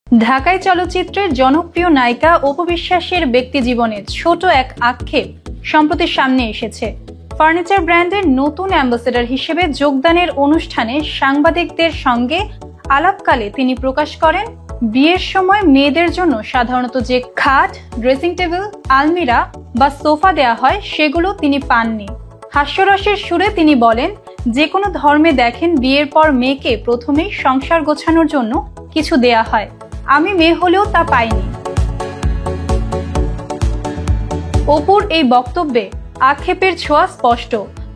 ঢাকাই চলচ্চিত্রের জনপ্রিয় নায়িকা অপু বিশ্বাসের ব্যক্তিজীবনের ছোট এক আক্ষেপ সম্প্রতি সামনে এসেছে। ফার্নিচার ব্র্যান্ডের নতুন অ্যাম্বাসেডর হিসেবে যোগদানের অনুষ্ঠানে সাংবাদিকদের সঙ্গে আলাপকালে তিনি প্রকাশ করেন, বিয়ের সময় মেয়েদের জন্য সাধারণত যে খাট, ড্রেসিং টেবিল, আলমিরা বা সোফা দেয়া হয় সেগুলো তিনি পাননি। হাস্যরসের সুরে তিনি বলেন, যে কোনো ধর্মে দেখেন বিয়ের পর মেয়েকে প্রথমেই সংসার গোছানোর জন্য কিছু দেয়া হয়, আমি মেয়ে হলেও তা পাইনি। অপুর এই বক্তব্যে আক্ষেপের ছোঁয়া স্পষ্ট,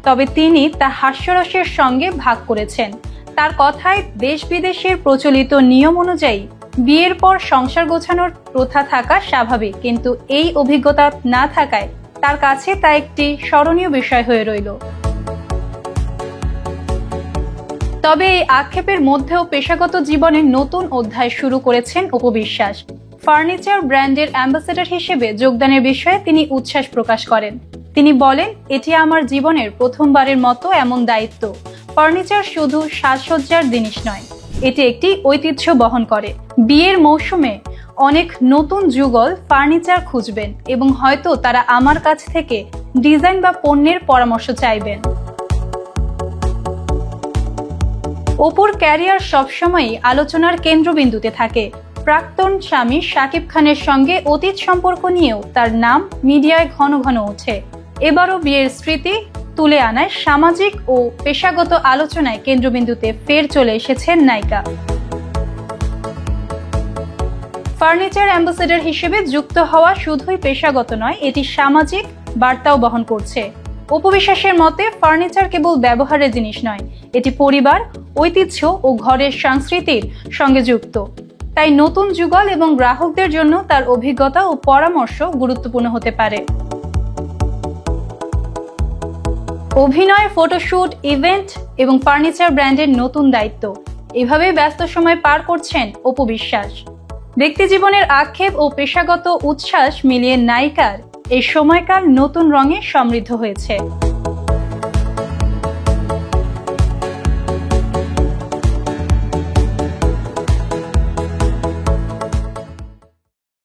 তবে তিনি তা হাস্যরসের সঙ্গে ভাগ করেছেন। তার কথায় দেশ বিদেশের প্রচলিত নিয়ম অনুযায়ী বিয়ের পর সংসার গোছানোর প্রথা থাকা স্বাভাবিক, কিন্তু এই অভিজ্ঞতা না থাকায় তার কাছে তা একটি স্মরণীয় বিষয় হয়ে রইল। তবে এই আক্ষেপের মধ্যেও পেশাগত জীবনে নতুন অধ্যায় শুরু করেছেন অপু বিশ্বাস। ফার্নিচার ব্র্যান্ডের অ্যাম্বাসেডর হিসেবে যোগদানের বিষয়ে তিনি উচ্ছ্বাস প্রকাশ করেন। তিনি বলেন, এটি আমার জীবনের প্রথমবারের মতো এমন দায়িত্ব। ফার্নিচার শুধু সাজসজ্জার জিনিস নয়, এটি একটি ঐতিহ্য বহন করে। বিয়ের মৌসুমে অনেক নতুন যুগল ফার্নিচার খুঁজবেন এবং হয়তো তারা আমার কাছ থেকে ডিজাইন বা পণ্যের পরামর্শ চাইবেন। অপুর ক্যারিয়ার সবসময়ই আলোচনার কেন্দ্রবিন্দুতে থাকে। প্রাক্তন স্বামী শাকিব খানের সঙ্গে অতীত সম্পর্ক নিয়েও তার নাম মিডিয়ায় ঘন ঘন ওঠে। এবারও বিয়ের স্মৃতি তুলে আনায় সামাজিক ও পেশাগত আলোচনায় কেন্দ্রবিন্দুতে ফের চলে এসেছেন নায়িকা। ফার্নিচার অ্যাম্বাসেডর হিসেবে যুক্ত হওয়া শুধুই পেশাগত নয়, এটি সামাজিক বার্তাও বহন করছে। অপু বিশ্বাসের মতে, ফার্নিচার কেবল ব্যবহারের জিনিস নয়, এটি পরিবার, ঐতিহ্য ও ঘরের সংস্কৃতির সঙ্গে যুক্ত। তাই নতুন যুগল এবং গ্রাহকদের জন্য তার অভিজ্ঞতা ও পরামর্শ গুরুত্বপূর্ণ হতে পারে। অভিনয়, ফটোশুট, ইভেন্ট এবং ফার্নিচার ব্র্যান্ডের নতুন দায়িত্ব, এভাবে ব্যস্ত সময় পার করছেন অপু বিশ্বাস। ব্যক্তিজীবনের আক্ষেপ ও পেশাগত উচ্ছ্বাস মিলিয়ে নায়িকার এই সময়কাল নতুন রঙে সমৃদ্ধ হয়েছে।